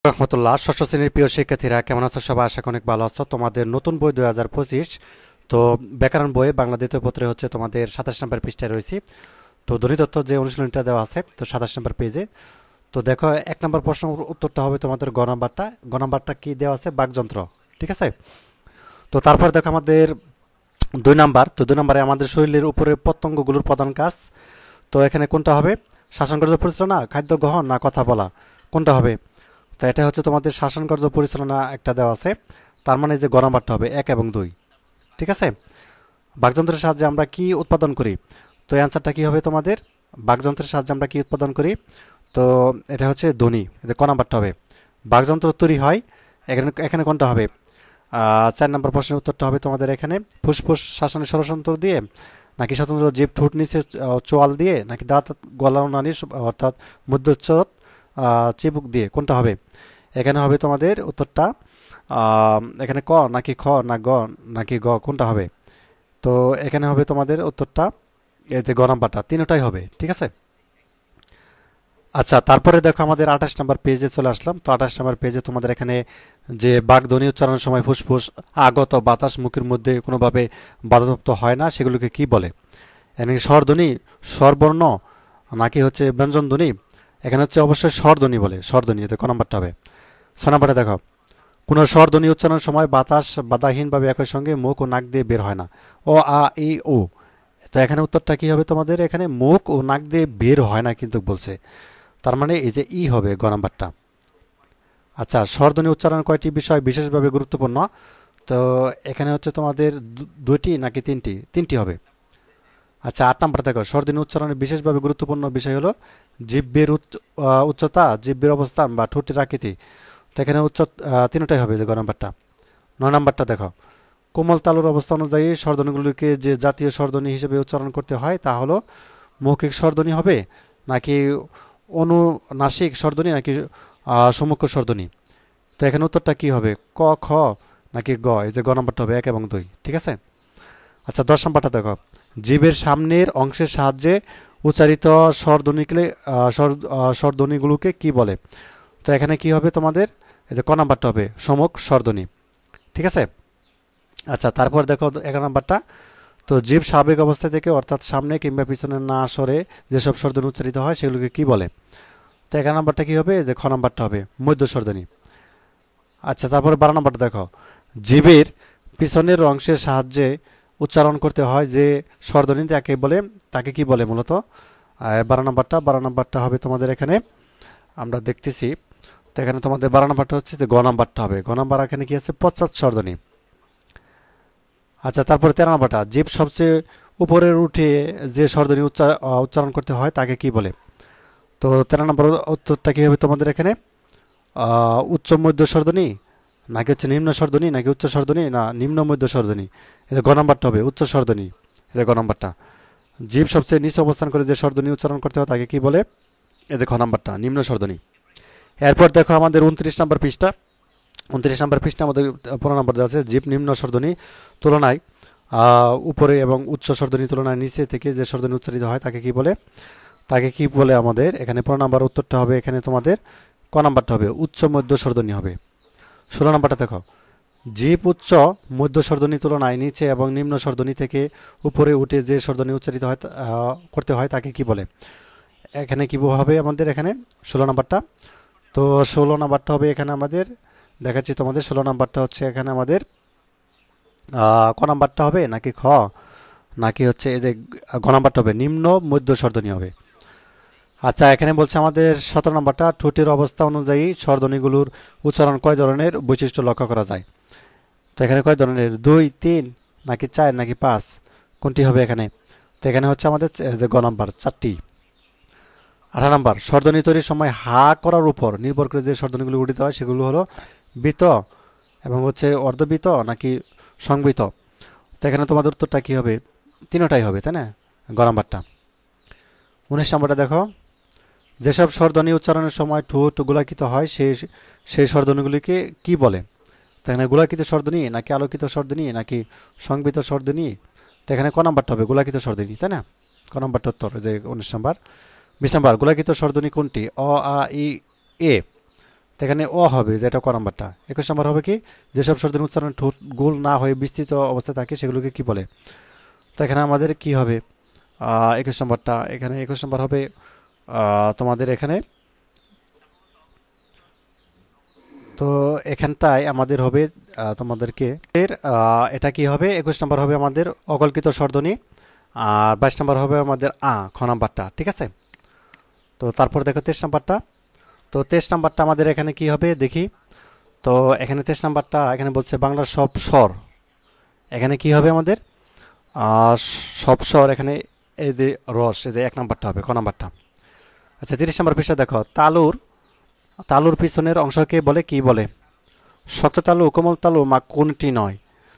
রহমতুল্লাহ। ষষ্ঠ শ্রেণীর প্রিয় শিক্ষার্থীরা কেমন আছো সবাই? আশা করি অনেক ভালো আছো। তোমাদের নতুন বই 2025, তো ব্যাকরণ বইয়ে বাংলা দ্বিতীয় পত্রে হচ্ছে তোমাদের 27 নম্বর পৃষ্ঠায় রয়েছে। তো ধ্বনিতত্ত্ব যে অনুশীলনীটা দেওয়া আছে তো 27 নম্বর পেজে। তো দেখো, 1 নম্বর প্রশ্ন উত্তরটা হবে তোমাদের গ নাম্বারটা কি দেওয়া আছে? বাকযন্ত্র। ঠিক আছে। তো তারপর দেখো আমাদের 2 নাম্বার। তো 2 নাম্বারে আমাদের শরীরের উপরে পতঙ্গগুলোর প্রধান কাজ। তো এখানে কোনটা হবে? শাসন কার্য পরিচালনা, খাদ্য গ্রহণ, না কথা বলা, কোনটা হবে? তো এটা হচ্ছে তোমাদের শাসন কার্য পরিচালনা একটা দেওয়া আছে। তার মানে যে গ নাম্বারটা হবে 1 এবং 2। ঠিক আছে। বাকযন্ত্রের সাহায্যে আমরা কি উৎপাদন করি? তো অ্যান্সারটা কি হবে তোমাদের? বাকযন্ত্রের সাহায্যে আমরা কি উৎপাদন করি? তো এটা হচ্ছে ধ্বনি। এটা ক নাম্বারটা হবে। বাকযন্ত্র তৈরি হয়, এখানে এখানে কোনটা হবে? 4 নম্বর প্রশ্নের উত্তরটা হবে তোমাদের এখানে ফুসফুস শ্বাসনের ষড়যন্ত্র দিয়ে, নাকি স্বতন্ত্র জীব ঠোঁট নিচে চোয়াল দিয়ে, নাকি দাঁত গলানো নালী অর্থাৎ মধ্যচ্ছদ চিবুক দিয়ে, কোনটা হবে? এখানে হবে তোমাদের উত্তরটা এখানে ক নাকি খ না গ নাকি গ, কোনটা হবে? তো এখানে হবে তোমাদের উত্তরটা এই যে গ নাম্বারটা, তিনটাই হবে। ঠিক আছে। আচ্ছা, তারপরে দেখো আমাদের 28 নম্বর পেজে চলে আসলাম। তো 28 নম্বর পেজে তোমাদের এখানে যে বাক ধ্বনি উচ্চারণের সময় ফুসফুস আগত বাতাস মুখের মধ্যে কোনোভাবে বাধাপ্রাপ্ত হয় না, সেগুলোকে কি বলে? এখানে স্বরধ্বনি, স্বরবর্ণ, নাকি হচ্ছে ব্যঞ্জন ধ্বনি? এখানে হচ্ছে অবশ্যই স্বরধ্বনি বলে, স্বরধ্বনি। এতে ক নম্বরটা হবে। 6 নম্বরে দেখো, কোনো স্বরধ্বনি উচ্চারণের সময় বাতাস বাধাহীনভাবে একই সঙ্গে মুখ ও নাক দিয়ে বের হয় না। ও আ ই ও। তো এখানে উত্তরটা কি হবে তোমাদের? এখানে মুখ ও নাক দিয়ে বের হয় না কিন্তু বলছে, তার মানে এই যে ই হবে গ নাম্বারটা। আচ্ছা, স্বরধ্বনি উচ্চারণ কয়টি বিষয় বিশেষভাবে গুরুত্বপূর্ণ? তো এখানে হচ্ছে তোমাদের দুইটি নাকি তিনটি? তিনটি হবে। আচ্ছা, 8 নম্বর দেখো, স্বরধ্বনি উচ্চারণের বিশেষভাবে গুরুত্বপূর্ণ বিষয় হলো জিহ্বের উচ্চতা, জিহ্বের অবস্থান বা ঠোঁটের আকৃতি। তো এখানে তিনটাই হবে যে গ নাম্বারটা। 9 নম্বরটা দেখো, কোমল তালুর অবস্থা অনুযায়ী স্বরধ্বনিগুলিকে যে জাতীয় স্বরধ্বনি হিসেবে উচ্চারণ করতে হয় তা হলো মৌখিক স্বরধ্বনি হবে, নাকি অনুনাসিক স্বরধ্বনি, নাকি সম্মুখ স্বরধ্বনি? তো এখানে উত্তরটা কি হবে? ক, খ নাকি গ? এই যে গ নাম্বারটা হবে 1 এবং 2। ঠিক আছে। আচ্ছা, 10 নম্বরটা দেখো, জীবের সামনের অংশের সাহায্যে উচ্চারিত স্বরধ্বনিগুলোকে কি বলে? তো এখানে কি হবে তোমাদের? এই যে ক নাম্বারটা হবে সম্মুখ স্বরধ্বনি। ঠিক আছে। আচ্ছা, তারপর দেখো 11 নম্বরটা। তো জীব স্বাভাবিক অবস্থা থেকে অর্থাৎ সামনে কিংবা পিছনে না সরে যেসব স্বরধ্বনি উচ্চারিত হয় সেগুলোকে কি বলে? তো 11 নম্বরটা কি হবে? যে খ নাম্বারটা হবে মধ্য স্বরধ্বনি। আচ্ছা, তারপরে 12 নম্বরটা দেখো, জীবের পিছনের অংশের সাহায্যে উচ্চারণ করতে হয় যে স্বরধ্বনি তাকে কি বলে মূলত? 12 নম্বরটা হবে তোমাদের এখানে আমরা দেখতেছি। তো এখানে তোমাদের 12 নম্বরটা হচ্ছে যে গ নাম্বারটা হবে। গ নাম্বার এখানে কি আছে? পশ্চাৎ স্বরধ্বনি। আচ্ছা, তারপরে 13 নম্বরটা, জীব সবচেয়ে উপরের উঠে যে স্বরধ্বনি উচ্চারণ করতে হয় তাকে কি বলে? তো 13 নম্বর উত্তরটা কি হবে তোমাদের এখানে? উচ্চ মধ্য স্বরধ্বনি, নাকি হচ্ছে নিম্ন স্বরধ্বনি, নাকি উচ্চ স্বরধ্বনি, না নিম্ন মধ্য স্বরধ্বনি? এটা গ নাম্বারটা হবে উচ্চ স্বরধ্বনি। এটা গ নাম্বারটা। জীব সবচেয়ে নিচে অবস্থান করে যে স্বরধ্বনি উচ্চারণ করতে হয় তাকে কি বলে? এটা খ নাম্বারটা নিম্ন স্বরধ্বনি। এরপর দেখো আমাদের 29 নম্বর পৃষ্ঠা। 29 নম্বর পৃষ্ঠা আমাদের 15 নম্বর দেওয়া আছে, জীব নিম্ন স্বরধ্বনি তুলনায় উপরে এবং উচ্চ স্বরধ্বনি তুলনায় নিচে থেকে যে স্বরধ্বনি উচ্চারিত হয় তাকে কি বলে? তাকে কি বলে আমাদের এখানে 15 নম্বর উত্তরটা হবে এখানে তোমাদের ক নাম্বারটা হবে উচ্চ মধ্য স্বরধ্বনি হবে। 16 নম্বরটা দেখো, জীব উচ্চ মধ্য স্বরধ্বনি তুলনায় নিচে এবং নিম্ন স্বরধ্বনি থেকে উপরে উঠে যে স্বরধ্বনি উচ্চারিত হয় করতে হয় তাকে কি বলে? এখানে কি হবে আমাদের এখানে 16 নম্বরটা? তো 16 নম্বরটা হবে এখানে আমাদের দেখাচ্ছি তোমাদের। 16 নম্বরটা হচ্ছে এখানে আমাদের ক নাম্বারটা হবে, নাকি খ, নাকি হচ্ছে এই যে ঘ নাম্বারটা হবে নিম্ন মধ্য স্বরধ্বনি হবে। আচ্ছা, এখানে বলছে আমাদের 17 নম্বরটা, ঠোঁটের অবস্থা অনুযায়ী স্বরধ্বনিগুলোর উচ্চারণ কয় ধরনের বৈশিষ্ট্য লক্ষ্য করা যায়? তো এখানে কয় ধরনের? 2, 3 নাকি 4 নাকি 5, কোনটি হবে এখানে? তো এখানে হচ্ছে আমাদের যে গ নাম্বার 4টি। 18 নম্বর, স্বরধ্বনি তৈরির সময় হা করার উপর নির্ভর করে যে স্বরধ্বনিগুলো গঠিত হয় সেগুলো হলো বৃত এবং হচ্ছে অর্ধবৃত নাকি সংবৃত? তো এখানে তোমাদের উত্তরটা কি হবে? তিনটাই হবে, তাই না? গ নাম্বারটা। 19 নম্বরটা দেখো, যেসব স্বরধ্বনি উচ্চারণের সময় ঠোঁট গোলাকৃত হয় সেই স্বরধ্বনিগুলিকে কি বলে? তো এখানে গোলাকৃত স্বরধ্বনি, নাকি আলোকিত স্বরধ্বনি, নাকি সংবৃত স্বরধ্বনি? তো এখানে ক নাম্বারটা হবে? গোলাকৃত স্বরধ্বনি, তাই না? ক নাম্বারটা উত্তর যে 19 নম্বর। 20 নম্বর, গোলাকৃত স্বরধ্বনি কোনটি? অ, আ, ই, এ। তো এখানে অ হবে, যেটা ক নাম্বারটা। 21 নম্বর হবে কি, যেসব স্বরধ্বনি উচ্চারণ ঠোঁট গোল না হয়ে বিস্তৃত অবস্থায় থাকে সেগুলোকে কি বলে। তো এখানে আমাদের কি হবে, 21 নম্বরটা, এখানে 21 নম্বর হবে তোমাদের এখানে, তো এখানটায় আমাদের হবে তোমাদেরকে এটা কি হবে, 21 নম্বর হবে আমাদের অকল্পিত স্বরধ্বনি, আর 22 নম্বর হবে আমাদের খ নাম্বারটা, ঠিক আছে। তো তারপর দেখো 23 নাম্বারটা, তো 23 নাম্বারটা আমাদের এখানে কি হবে দেখি। তো এখানে 23 নাম্বারটা এখানে বলছে বাংলার সব স্বর, এখানে কি হবে আমাদের সব স্বর, এখানে এই যে রস, এই যে 1 নাম্বারটা হবে, ক নাম্বারটা। আচ্ছা 30 নম্বর পৃষ্ঠা দেখো, তালুর তালুর পিছনের অংশকে বলে কি বলে, শক্ত তালু, কোমল তালু, মা কোনটি নয়।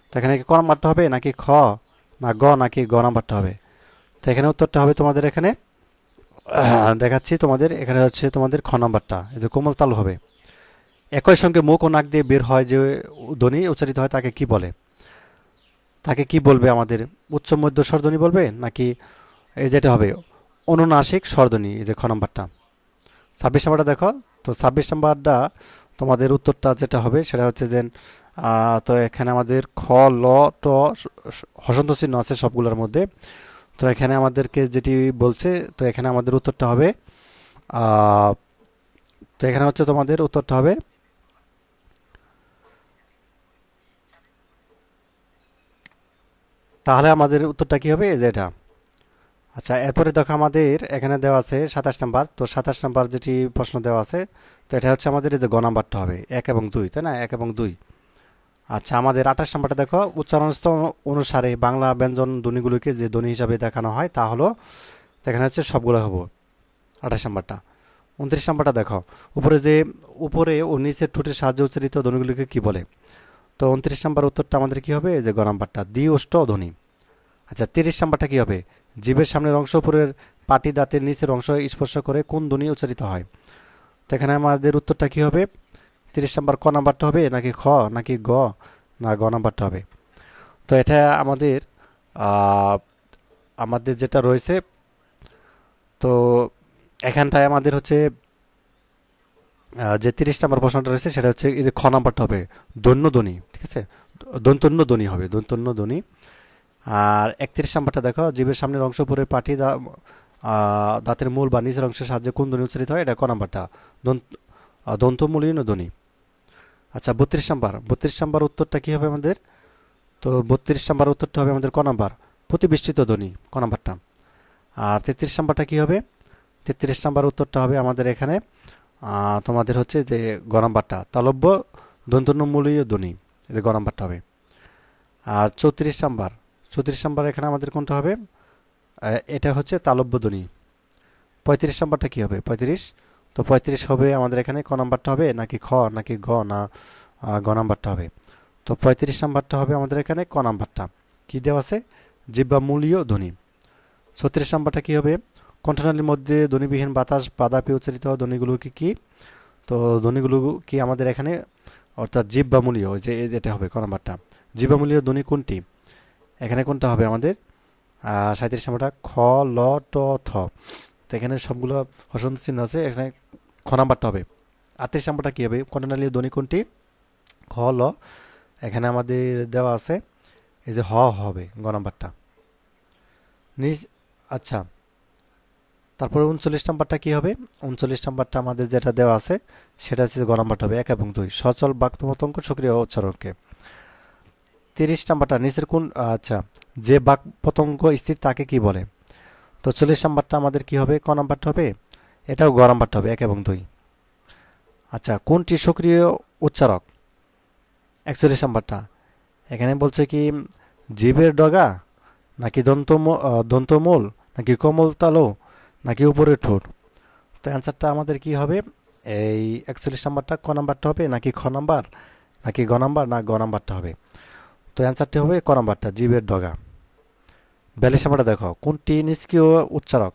তো এখানে কি ক নাম্বারটা হবে নাকি খ, না গ, নাকি গ নাম্বারটা হবে। তো এখানে উত্তরটা হবে তোমাদের এখানে দেখাচ্ছি তোমাদের, এখানে হচ্ছে তোমাদের খ নাম্বারটা, এই যে কোমল তালু হবে। একই সঙ্গে মুখ ও নাক দিয়ে বের হয় যে ধ্বনি উচ্চারিত হয় তাকে কি বলে, তাকে কি বলবে আমাদের, উচ্চ মধ্য স্বরধ্বনি বলবে নাকি এই যেটা হবে অনুনাসিক স্বরধ্বনি, এই যে খ নাম্বারটা। 26 নাম্বারটা দেখো, তো 26 নাম্বারটা তোমাদের উত্তরটা যেটা হবে সেটা হচ্ছে যে তো এখানে আমাদের খ, ল, ট, হসন্ত চিহ্ন আছে সবগুলোর মধ্যে। তো এখানে আমাদেরকে যেটি বলছে, তো এখানে আমাদের উত্তরটা হবে তো এখানে হচ্ছে তোমাদের উত্তরটা হবে তাহলে আমাদের উত্তরটা কি হবে, এই যে এটা। আচ্ছা এরপরে দেখো আমাদের এখানে দেওয়া আছে 27 নাম্বার, তো 27 নাম্বার যেটি প্রশ্ন দেওয়া আছে, তো এটা হচ্ছে আমাদের এই যে গ নাম্বারটা হবে 1 এবং 2, তাই না, 1 এবং 2। আচ্ছা আমাদের 28 নাম্বারটা দেখো, উচ্চারণস্থ অনুসারে বাংলা ব্যঞ্জন ধ্বনিগুলোকে যে ধ্বনি হিসাবে দেখানো হয় তা হলো, এখানে হচ্ছে সবগুলো হবো 28 নাম্বারটা। 29 নাম্বারটা দেখো, উপরে ও নিচের ঠোঁটের সাহায্যে উচ্চারিত ধ্বনিগুলিকে কি বলে। তো 29 নাম্বার উত্তরটা আমাদের কি হবে, যে গ নাম্বারটা, দ্বি ওষ্ঠ ধ্বনি। আচ্ছা 30 নাম্বারটা কি হবে, জিভের সামনের অংশ উপরের পাটি দাঁতের নিচের অংশ স্পর্শ করে কোন ধ্বনি উচ্চারিত হয়। তো এখানে আমাদের উত্তরটা কি হবে, 30 নাম্বার ক নাম্বারটা হবে নাকি খ, নাকি গ, না গ নাম্বারটা হবে। তো এটা আমাদের আমাদের যেটা রয়েছে, তো এখানটায় আমাদের হচ্ছে যে 30 নাম্বার প্রশ্নটা রয়েছে সেটা হচ্ছে এই যে খ নাম্বারটা হবে দৈন্য ধ্বনি, ঠিক আছে, দন্তন্য ধ্বনি হবে, দন্তন্য ধ্বনি। আর 31 নাম্বারটা দেখো, জীবের সামনের অংশ পরে পাটি দাঁতের মূল বা নিচের অংশের সাহায্যে কোন ধ্বনি উচ্চারিত হয়, এটা ক নাম্বারটা, দন্তমূলীন ধ্বনি। আচ্ছা 32 নাম্বার উত্তরটা কি হবে আমাদের, তো 32 নাম্বার উত্তরটা হবে আমাদের ক নাম্বার, প্রতিবিষ্টিত ধ্বনি, ক নাম্বারটা। আর 33 নাম্বারটা কি হবে, 33 নাম্বার উত্তরটা হবে আমাদের এখানে তোমাদের হচ্ছে যে গ নাম্বারটা, তালব্য দন্তন্যমূলীয় ধ্বনি, এই গ নাম্বারটা হবে। আর 34 নাম্বার এখানে আমাদের কোনটা হবে, এটা হচ্ছে তালব্য ধ্বনি। 35 নাম্বারটা কি হবে, 35, তো 35 হবে আমাদের এখানে ক নাম্বারটা হবে নাকি খ, নাকি গ, না গ নাম্বারটা হবে। তো 35 নাম্বারটা হবে আমাদের এখানে ক নাম্বারটা, কি দেওয়া আছে, জিহ্বামূলীয় ধ্বনি। 36 নাম্বারটা কি হবে, কণ্ঠনালীর মধ্যে ধ্বনিবিহীন বাতাস বাধা পেয়ে উচ্চারিত ধ্বনিগুলো কি, তো ধ্বনিগুলো কি আমাদের এখানে, অর্থাৎ জিহ্বামূলীয়, যে যেটা হবে ক নাম্বারটা, জিহ্বামূলীয় ধ্বনি কোনটি, এখানে কোনটা হবে আমাদের 37 নাম্বারটা খ, ল, ট, থ। তো এখানে সবগুলো হসন্ত চিহ্ন আছে, এখানে খ নাম্বারটা হবে। 38 নাম্বারটা কি হবে, কণ্ঠনালীয় ধ্বনি কোনটি, খ, ল, এখানে আমাদের দেওয়া আছে এই যে হ হবে গ নাম্বারটা নিজ। আচ্ছা তারপরে 39 নাম্বারটা কি হবে, 39 নাম্বারটা আমাদের যেটা দেওয়া আছে সেটা হচ্ছে গ নাম্বারটা হবে 1 এবং 2, সচল বাক্ প্রত্যঙ্গ সক্রিয় উচ্চারণকে। 30 নাম্বারটা নিচের কোন, আচ্ছা যে বাক্ প্রত্যঙ্গ স্থির তাকে কি বলে। তো 40 নাম্বারটা আমাদের কি হবে, ক নাম্বারটা হবে, এটাও গ নাম্বারটা হবে 1 এবং 2। আচ্ছা কোনটি সক্রিয় উচ্চারক, 41 নাম্বারটা, এখানে বলছে কি জিভের ডগা, নাকি দন্তমূল, নাকি কোমল তালু, নাকি উপরের ঠোঁট। তো অ্যান্সারটা আমাদের কি হবে, এই 41 নাম্বারটা ক নাম্বারটা হবে নাকি খ নাম্বার, নাকি গ নাম্বার, না গ নাম্বারটা হবে। তো অ্যান্সারটি হবে ক নাম্বারটা, জিভের ডগা। 42 নাম্বারটা দেখো, কোনটি নিষ্ক্রিয় উচ্চারক,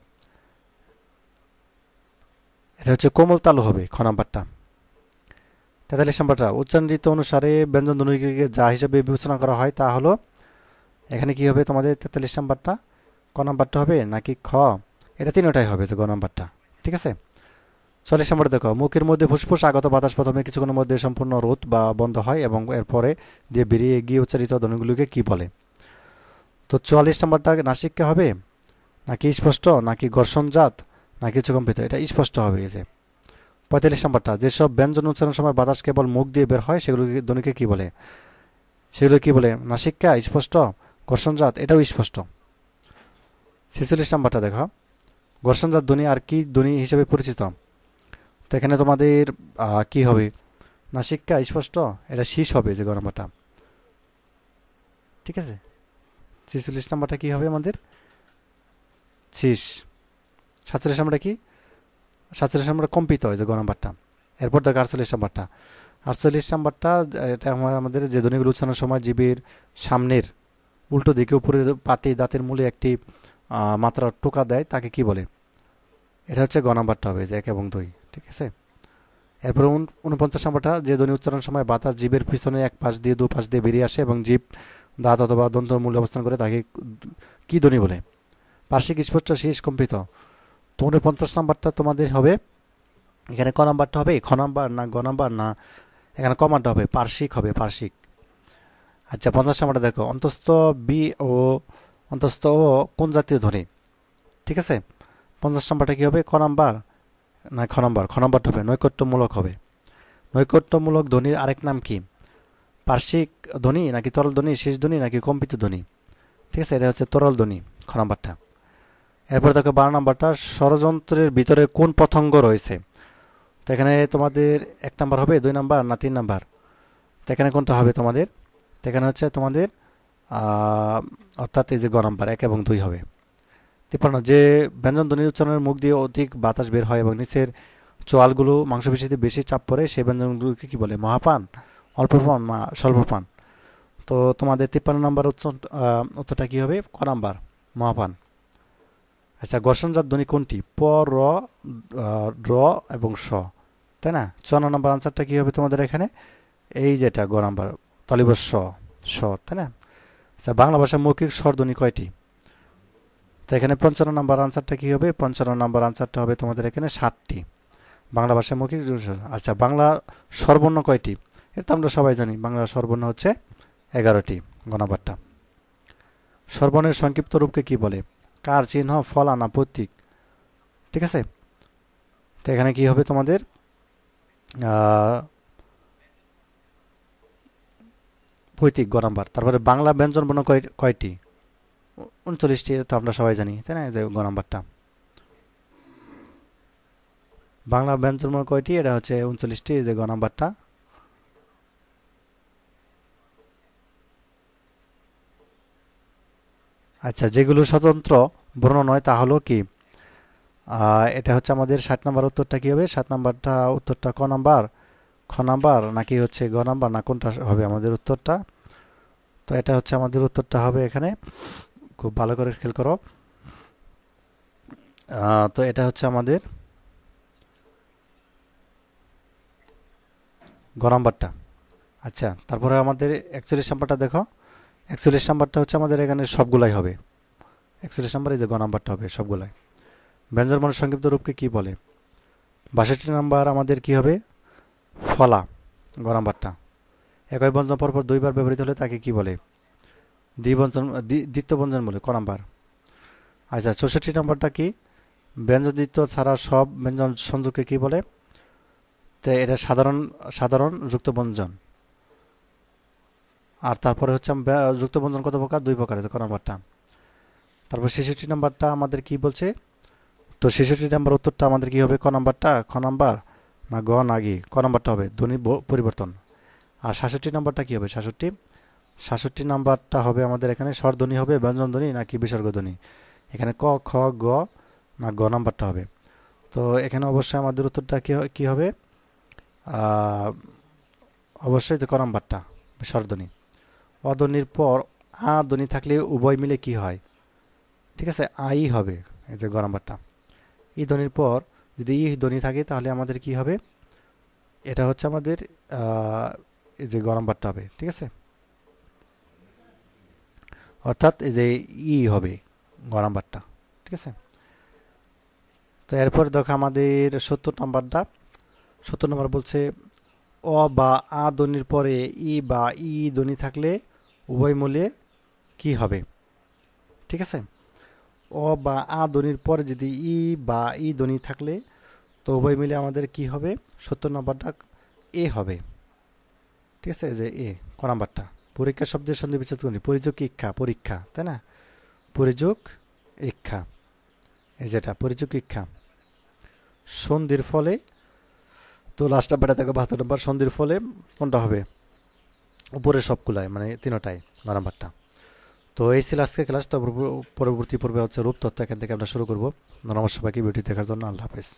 এটা হচ্ছে কোমল তালু হবে, খ নাম্বারটা। 43 নাম্বারটা, উচ্চারণ রীতি অনুসারে ব্যঞ্জন ধ্বনিকে যা হিসাবে বিবেচনা করা হয় তা হলো, এখানে কি হবে তোমাদের 43 নাম্বারটা, ক নাম্বারটা হবে নাকি খ, এটা তিনটাই হবে, যে গ নাম্বারটা, ঠিক আছে। 40 নম্বরে দেখো, মুখের মধ্যে ফুসফুস আগত বাতাস প্রথমে কিছুক্ষণের মধ্যে সম্পূর্ণ রোধ বা বন্ধ হয় এবং এরপরে দিয়ে বেরিয়ে গিয়ে উচ্চারিত ধ্বনিগুলোকে কি বলে? তো 44 নম্বরটা নাসিক্য হবে নাকি স্পষ্ট নাকি ঘর্ষণজাত নাকি চুকম্পিত? এটা স্পষ্ট হবে। এই যে 45 নম্বরটা, যেসব ব্যঞ্জন উচ্চারণের সময় বাতাস কেবল মুখ দিয়ে বের হয় সেগুলোকে ধ্বনিকে কি বলে? সেগুলো কি বলে? নাসিক্য, স্পষ্ট, ঘর্ষণজাত? এটাও স্পষ্ট। 46 নম্বরটা দেখো, ঘর্ষণজাত ধ্বনি আর কি ধ্বনি হিসেবে পরিচিত? তো এখানে তোমাদের কি হবে? নাসিক্য, স্পষ্ট, এটা শীষ হবে যে গণমাটা। ঠিক আছে, 46 নম্বরটা কি হবে আমাদের? শীষ। 47 নম্বরটা কি? 47 নম্বরটা কম্পিত হয় যে গ নাম্বারটা। এরপর দেখো 48 নম্বরটা। 48 নাম্বারটা এটা আমাদের যে ধ্বনিগুলো উচ্চারণের সময় জীবের সামনের উল্টো দিকে উপরে পাটি দাঁতের মূলে একটি মাত্রা টোকা দেয় তাকে কি বলে? এটা হচ্ছে গ নাম্বারটা হবে, যে 1 এবং 2। ঠিক আছে, এরপর 49 নম্বরটা, যে ধ্বনি উচ্চারণের সময় বাতাস জীবের পিছনে এক পাশ দিয়ে দু পাশ দিয়ে বেরিয়ে আসে এবং জীব দাঁত অথবা দন্তর মূলে অবস্থান করে তাকে কি ধ্বনি বলে? পার্শ্বিক, স্পষ্ট, শীষ, কম্পিত? তো 49 নাম্বারটা তোমাদের হবে এখানে ক নাম্বারটা হবে? খ নাম্বার না গ নাম্বার না এখানে কমানটা হবে? পার্শ্বিক হবে, পার্শ্বিক। আচ্ছা, 50 নাম্বারটা দেখো, অন্তস্থ বি ও অন্তস্থ ও কোন জাতীয় ধ্বনি? ঠিক আছে, 50 নাম্বারটা কি হবে? ক নাম্বার না খ নাম্বার? খ নাম্বারটা হবে নৈকট্যমূলক হবে। নৈকট্যমূলক ধ্বনির আরেক নাম কি? পার্শ্বিক ধ্বনি নাকি তরল ধ্বনি, শীষ ধ্বনি নাকি কম্পিত ধ্বনি? ঠিক আছে, এটা হচ্ছে তরল ধ্বনি, খ নাম্বারটা। এরপর দেখো 12 নাম্বারটা, ষড়যন্ত্রের ভিতরে কোন পতঙ্গ রয়েছে? তো এখানে তোমাদের 1 নাম্বার হবে, 2 নাম্বার না 3 নাম্বার? তো এখানে কোনটা হবে তোমাদের? তো এখানে হচ্ছে তোমাদের অর্থাৎ এই যে গ নাম্বার 1 এবং 2 হবে। 53, যে ব্যঞ্জন ধ্বনি উচ্চারণের মুখ দিয়ে অধিক বাতাস বের হয় এবং নিচের চোয়ালগুলো মাংসপেশিতে বেশি চাপ পড়ে সেই ব্যঞ্জনগুলোকে কি বলে? মহাপান, অল্পপান, স্বল্পপান? তো তোমাদের 53 নম্বর উত্তরটা কি হবে? ক নাম্বার, মহাপান। আচ্ছা, ঘর্ষণজাত ধ্বনি কোনটি? প, র, র এবং স, তাই না? 54 নম্বর আনসারটা কি হবে তোমাদের এখানে? এই যেটা গ নাম্বার, তলিব স, স, তাই না? আচ্ছা, বাংলা ভাষায় মৌখিক স্বরধ্বনি কয়টি? তো এখানে 55 নম্বর আনসারটা কি হবে? 55 নম্বর আনসারটা হবে তোমাদের এখানে 60টি বাংলা ভাষায় মৌখিক। আচ্ছা, বাংলা স্বরবর্ণ কয়টি? এটা তো আমরা সবাই জানি, বাংলা স্বরবর্ণ হচ্ছে 11টি, গ নাম্বারটা। স্বরবর্ণের সংক্ষিপ্ত রূপকে কি বলে? কার, চিহ্ন, ফলা না প্রতীক? ঠিক আছে, তো এখানে কি হবে তোমাদের? প্রতীক, গ নাম্বার। তারপরে বাংলা ব্যঞ্জন বর্ণ কয়টি? 39টি, তো আমরা সবাই জানি, তাই না? যে গ নাম্বারটা। বাংলা ব্যঞ্জন বর্ণ কয়টি? এটা হচ্ছে 39টি, যে গ নাম্বারটা। আচ্ছা, যেগুলো স্বতন্ত্র বর্ণ নয় তা হলো কি? এটা হচ্ছে আমাদের 60 নাম্বার উত্তরটা কি হবে? 7 নাম্বারটা উত্তরটা ক নাম্বার, খ নাম্বার নাকি হচ্ছে গ নাম্বার, না কোনটা হবে আমাদের উত্তরটা? তো এটা হচ্ছে আমাদের উত্তরটা হবে এখানে, খুব ভালো করে খেয়াল করো। তো এটা হচ্ছে আমাদের গ নাম্বারটা। আচ্ছা, তারপরে আমাদের 41 নাম্বারটা দেখো। 41 নাম্বারটা হচ্ছে আমাদের এখানে সবগুলাই হবে। 41 নাম্বার, এই যে গ নাম্বারটা হবে সবগুলাই। ব্যঞ্জনবর্ণের সংক্ষিপ্ত রূপকে কি বলে? 62 নাম্বার আমাদের কি হবে? ফলা, গ নাম্বারটা। একই ব্যঞ্জন পরপর 2বার ব্যবহৃত হলে তাকে কি বলে? দ্বিত্ব ব্যঞ্জন বলে, ক নাম্বার। আচ্ছা, 64 নাম্বারটা কি? ব্যঞ্জন দ্বিত্ব ছাড়া সব ব্যঞ্জন সংযোগকে কি বলে? তো এটা সাধারণ সাধারণ যুক্ত ব্যঞ্জন। আর তারপরে হচ্ছে যুক্ত ব্যঞ্জন কত প্রকার? 2 প্রকার, ক নাম্বারটা। তারপর 66 নাম্বারটা আমাদের কি বলছে? তো 66 নাম্বার উত্তরটা আমাদের কি হবে? ক নাম্বারটা, খ নাম্বার না গ না গি? ক নাম্বারটা হবে, ধ্বনি পরিবর্তন। আর 67 নাম্বারটা কি হবে? 66 নাম্বারটা হবে আমাদের এখানে স্বরধ্বনি হবে, ব্যঞ্জন ধ্বনি নাকি বিসর্গ ধ্বনি? এখানে ক, খ, গ না গ নাম্বারটা হবে। তো এখানে অবশ্যই আমাদের উত্তরটা কি হবে? অবশ্যই যে ক নাম্বারটা, স্বরধ্বনি। অধ্বনির পর আ ধ্বনি থাকলে উভয় মিলে কি হয়? ঠিক আছে, আই হবে, এই যে গ নাম্বারটা। ই ধ্বনির পর যদি ই ধ্বনি থাকে তাহলে আমাদের কি হবে? এটা হচ্ছে আমাদের এই যে গ নাম্বারটা হবে। ঠিক আছে, অর্থাৎ এই যে ই হবে গ নাম্বারটা। ঠিক আছে, তো এরপর দেখো আমাদের 70 নম্বরটা। 70 নম্বর বলছে অ বা আ ধ্বনির পরে ই বা ই ধ্বনি থাকলে উভয় মূলে কি হবে? ঠিক আছে, অ বা আ ধ্বনির পরে যদি ই বা ই ধ্বনি থাকলে তো উভয় মিলে আমাদের কি হবে? 70 নম্বরটা এ হবে। ঠিক আছে, যে এ ক নাম্বারটা। পরীক্ষা শব্দের সন্ধি বিচ্ছেদ করি, পরিযোগ ইক্ষা, পরীক্ষা, তাই না? পরিযোগ ইক্ষা, এই যেটা পরিযোগ ইক্ষা সন্ধির ফলে। তো লাস্ট নাম্বারটা দেখো 72 নম্বর, সন্ধির ফলে কোনটা হবে? উপরের সবগুলাই, মানে তিনটাই, ন নাম্বারটা। তো এই ছিল আজকের ক্লাস। তো পরবর্তী পর্বে হচ্ছে রূপতত্ত্ব, এখান থেকে আমরা শুরু করবো। নমস্কার সবাইকে, ভিডিও দেখার জন্য আল্লাহ হাফেজ।